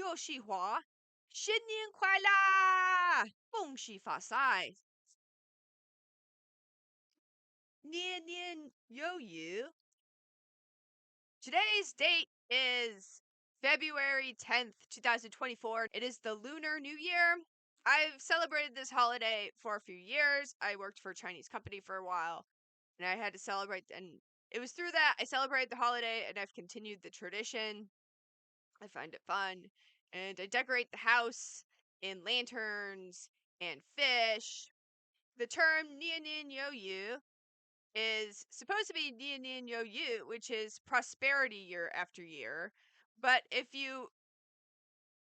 又细滑，新年快乐，恭喜发财，年年有余。Today's date is February 10th, 2024. It is the Lunar New Year. I've celebrated this holiday for a few years. I worked for a Chinese company for a while, and I had to celebrate, and it was through that I celebrated the holiday, and I've continued the tradition. I find it fun, and I decorate the house in lanterns and fish. The term Nian Nian Yo Yu is supposed to be Nian Nian Yo Yu, which is prosperity year after year. But if you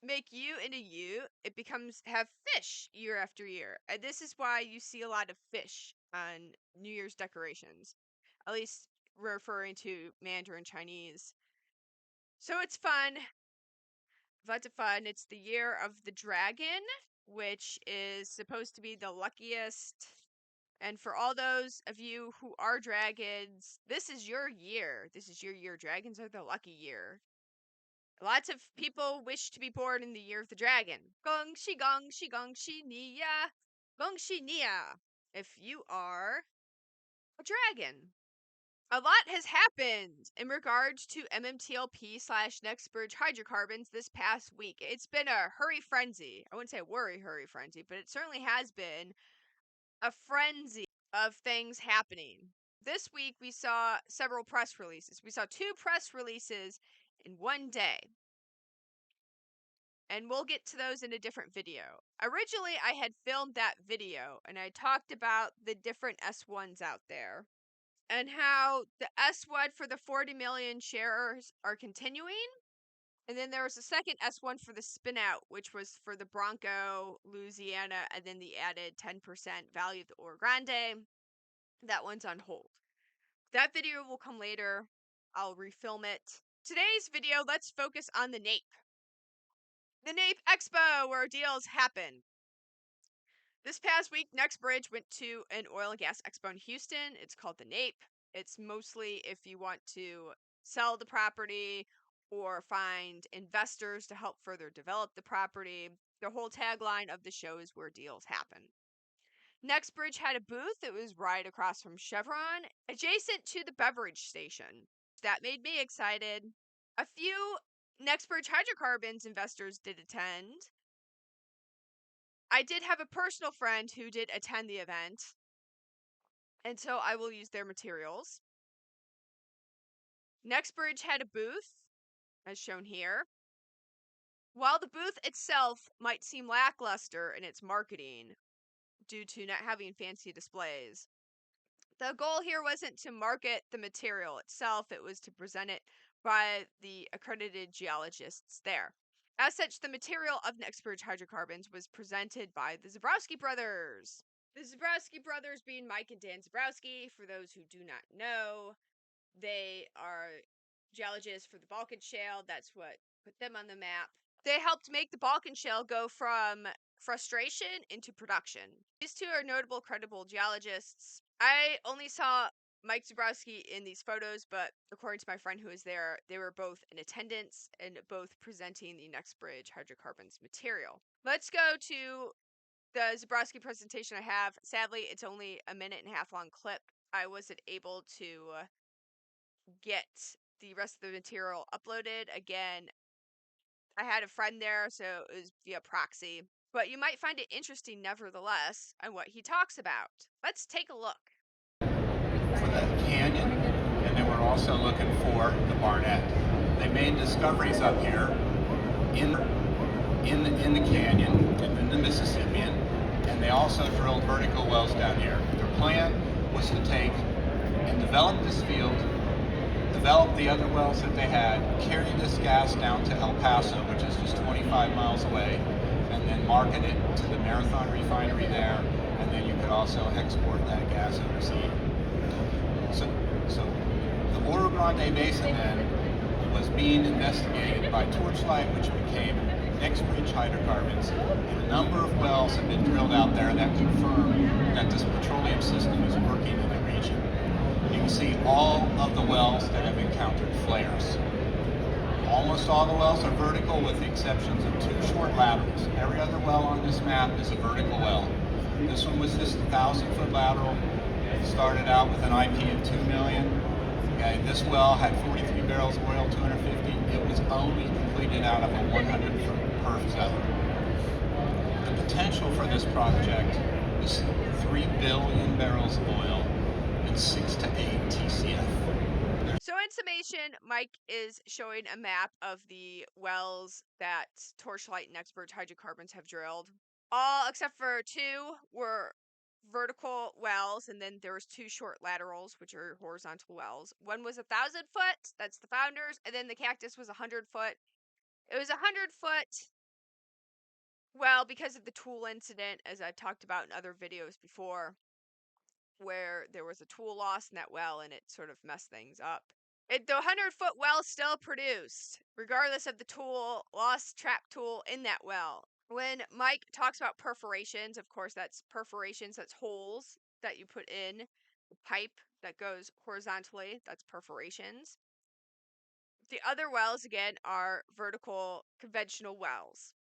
make you into you, it becomes have fish year after year. And this is why you see a lot of fish on New Year's decorations, at least referring to Mandarin Chinese. So it's fun. Lots of fun. It's the year of the dragon, which is supposed to be the luckiest. And for all those of you who are dragons, this is your year. This is your year. Dragons are the lucky year. Lots of people wish to be born in the year of the dragon. Gong shi gong shi gong shi niya. Gong shi niya. If you are a dragon. A lot has happened in regards to MMTLP / Next Bridge Hydrocarbons this past week. It's been a hurry frenzy. I wouldn't say a worry hurry frenzy, but it certainly has been a frenzy of things happening. This week we saw several press releases. We saw 2 press releases in one day. And we'll get to those in a different video. Originally, I had filmed that video and I talked about the different S1s out there and how the S1 for the 40 million shares are continuing. And then there was a second S1 for the spin-out, which was for the Bronco, Louisiana, and then the added 10% value of the Oro Grande. That one's on hold. That video will come later. I'll refilm it. Today's video, let's focus on the NAPE. The NAPE Expo, where deals happen. This past week, Next Bridge went to an oil and gas expo in Houston. It's called the NAPE. It's mostly if you want to sell the property or find investors to help further develop the property. The whole tagline of the show is where deals happen. Next Bridge had a booth. It was right across from Chevron, adjacent to the beverage station. That made me excited. A few Next Bridge Hydrocarbons investors did attend. I did have a personal friend who did attend the event, and so I will use their materials. Next Bridge had a booth, as shown here. While the booth itself might seem lackluster in its marketing due to not having fancy displays, the goal here wasn't to market the material itself, it was to present it by the accredited geologists there. As such, the material of Next Bridge Hydrocarbons was presented by the Zebrowski Brothers. The Zebrowski Brothers being Mike and Dan Zebrowski. For those who do not know, they are geologists for the Balkan Shale. That's what put them on the map. They helped make the Balkan Shale go from frustration into production. These two are notable, credible geologists. I only saw Mike Zebrowski in these photos, but according to my friend who was there, they were both in attendance and both presenting the Next Bridge Hydrocarbons material. Let's go to the Zebrowski presentation I have. Sadly, it's only a 1.5-minute long clip. I wasn't able to get the rest of the material uploaded. Again, I had a friend there, so it was via proxy. But you might find it interesting nevertheless on what he talks about. Let's take a look. For the canyon, and they were also looking for the Barnett. They made discoveries up here in the canyon and in the Mississippian, and they also drilled vertical wells down here. Their plan was to take and develop this field, develop the other wells that they had, carry this gas down to El Paso, which is just 25 miles away, and then market it to the Marathon refinery there, and then you could also export that gas overseas. So the Oro Grande Basin then was being investigated by Torchlight, which became Next Bridge Hydrocarbons. And a number of wells have been drilled out there that confirm that this petroleum system is working in the region. You can see all of the wells that have encountered flares. Almost all the wells are vertical with the exceptions of 2 short laterals. Every other well on this map is a vertical well. This one was just a 1,000-foot lateral. Started out with an IP of 2 million. Okay, this well had 43 barrels of oil, 250. It was only completed out of a 100-foot perf zone. The potential for this project is 3 billion barrels of oil and 6 to 8 TCF. So in summation, Mike is showing a map of the wells that Torchlight and Expert Hydrocarbons have drilled. All except for 2 were vertical wells, and then there was 2 short laterals, which are horizontal wells. One was 1,000 foot, that's the Founders, and then the Cactus was 100 foot. It was 100 foot well because of the tool incident, as I talked about in other videos before, where there was a tool loss in that well and it sort of messed things up. The 100-foot well still produced, regardless of the tool, lost trap tool in that well. When Mike talks about perforations, of course, that's perforations, that's holes that you put in the pipe that goes horizontally, that's perforations. The other wells, again, are vertical conventional wells.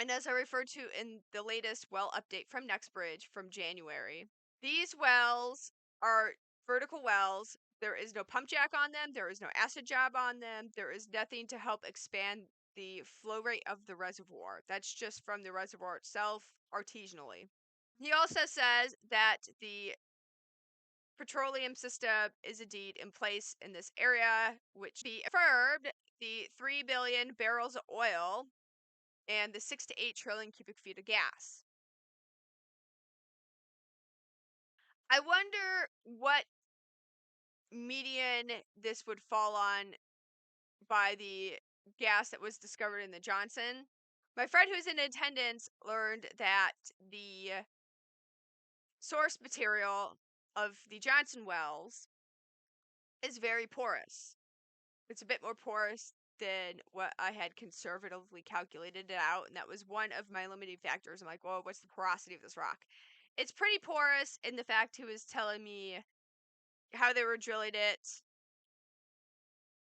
And as I referred to in the latest well update from NextBridge from January, these wells are vertical wells. There is no pump jack on them. There is no acid job on them. There is nothing to help expand the flow rate of the reservoir. That's just from the reservoir itself, artisanally. He also says that the petroleum system is indeed in place in this area, which he affirmed the 3 billion barrels of oil and the 6 to 8 trillion cubic feet of gas. I wonder what median this would fall on by the gas that was discovered in the Johnson. My friend who was in attendance learned that the source material of the Johnson wells is very porous. It's a bit more porous than what I had conservatively calculated it out, and that was one of my limiting factors. I'm like, well, what's the porosity of this rock? It's pretty porous in the fact he was telling me how they were drilling it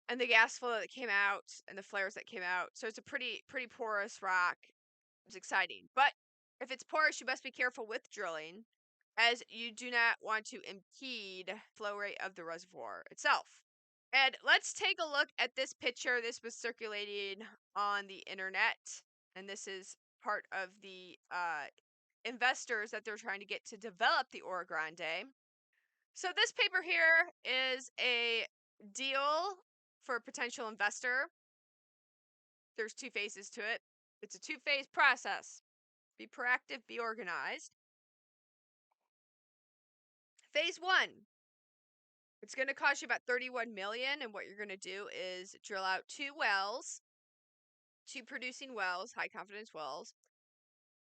and the gas flow that came out and the flares that came out. So it's a pretty porous rock. It's exciting. But if it's porous, you must be careful with drilling, as you do not want to impede flow rate of the reservoir itself. And let's take a look at this picture. This was circulating on the internet, and this is part of the investors that they're trying to get to develop the Oro Grande. So this paper here is a deal for a potential investor. There's 2 phases to it. It's a 2-phase process. Be proactive, be organized. Phase 1. It's going to cost you about $31 million, and what you're going to do is drill out 2 wells, 2 producing wells, high confidence wells.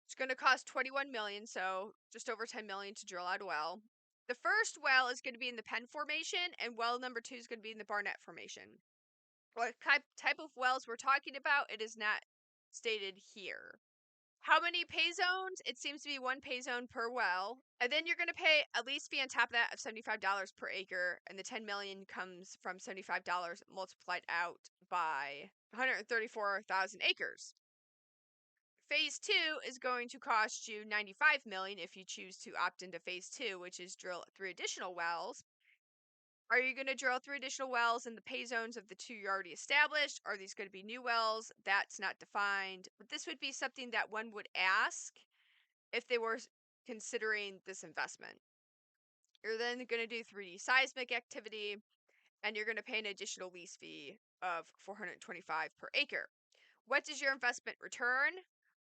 It's going to cost $21 million, so just over $10 million to drill out a well. The first well is going to be in the Penn Formation, and well number 2 is going to be in the Barnett Formation. What type of wells we're talking about, it is not stated here. How many pay zones? It seems to be 1 pay zone per well. And then you're going to pay a lease fee on top of that of $75 per acre. And the $10 million comes from $75 multiplied out by 134,000 acres. Phase 2 is going to cost you $95 million if you choose to opt into phase 2, which is drill 3 additional wells. Are you going to drill 3 additional wells in the pay zones of the 2 you already established? Are these going to be new wells? That's not defined. But this would be something that one would ask if they were considering this investment. You're then going to do 3D seismic activity, and you're going to pay an additional lease fee of $425 per acre. What does your investment return?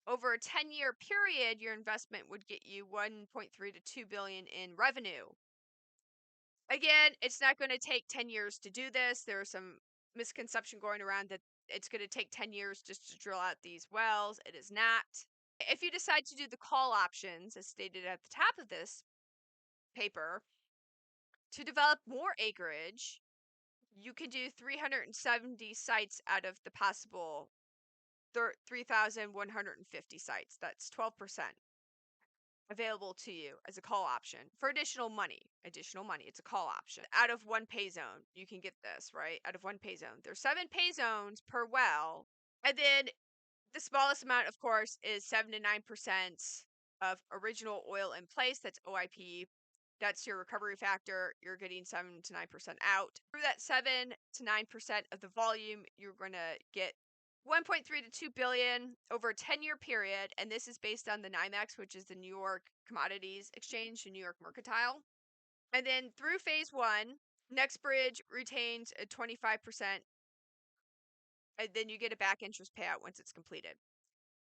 Over a 10-year period, your investment would get you 1.3 to $2 billion in revenue. Again, it's not going to take 10 years to do this. There's some misconception going around that it's going to take 10 years just to drill out these wells. It is not. If you decide to do the call options, as stated at the top of this paper, to develop more acreage, you can do 370 sites out of the possible 3,150 sites. That's 12%. available to you as a call option for additional money. Additional money. It's a call option. Out of one pay zone, you can get this, right? Out of one pay zone. There's 7 pay zones per well. And then the smallest amount, of course, is 7 to 9% of original oil in place. That's OIP. That's your recovery factor. You're getting 7 to 9% out. Through that 7 to 9% of the volume, you're going to get 1.3 to 2 billion over a 10-year period, and this is based on the NYMEX, which is the New York Commodities Exchange, the New York Mercantile. And then through phase 1, Next Bridge retains a 25%, and then you get a back interest payout once it's completed.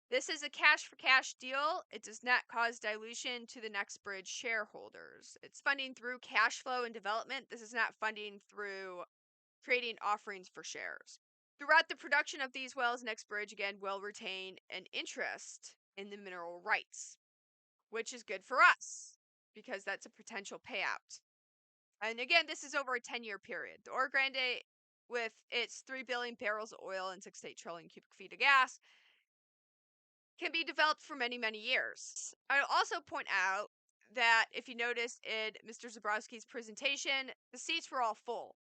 This is a cash for cash deal. It does not cause dilution to the Next Bridge shareholders. It's funding through cash flow and development. This is not funding through creating offerings for shares. Throughout the production of these wells, Next Bridge again will retain an interest in the mineral rights, which is good for us because that's a potential payout. And again, this is over a 10-year period. The Oro Grande, with its 3 billion barrels of oil and 6 to 8 trillion cubic feet of gas, can be developed for many, many years. I'll also point out that if you noticed in Mr. Zebrowski's presentation, the seats were all full.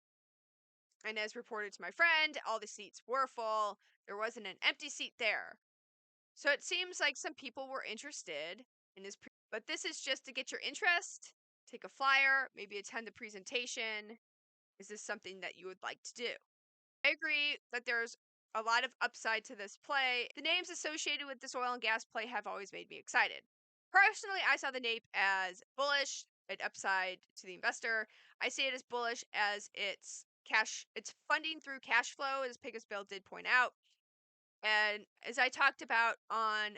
And as reported to my friend, all the seats were full. There wasn't an empty seat there. So it seems like some people were interested in this, but this is just to get your interest, take a flyer, maybe attend the presentation. Is this something that you would like to do? I agree that there's a lot of upside to this play. The names associated with this oil and gas play have always made me excited. Personally, I saw the NAPE as bullish, an upside to the investor. I see it as bullish as it's funding through cash flow, as Bill did point out. And as I talked about on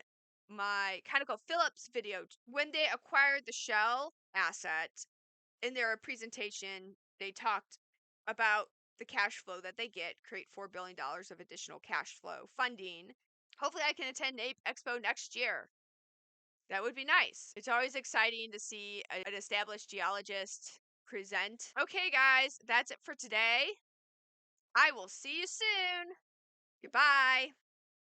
my ConocoPhillips video, when they acquired the Shell asset in their presentation, they talked about the cash flow that they get, create $4 billion of additional cash flow funding. Hopefully, I can attend NAPE Expo next year. That would be nice. It's always exciting to see an established geologist present. Okay, guys, that's it for today. I will see you soon. Goodbye.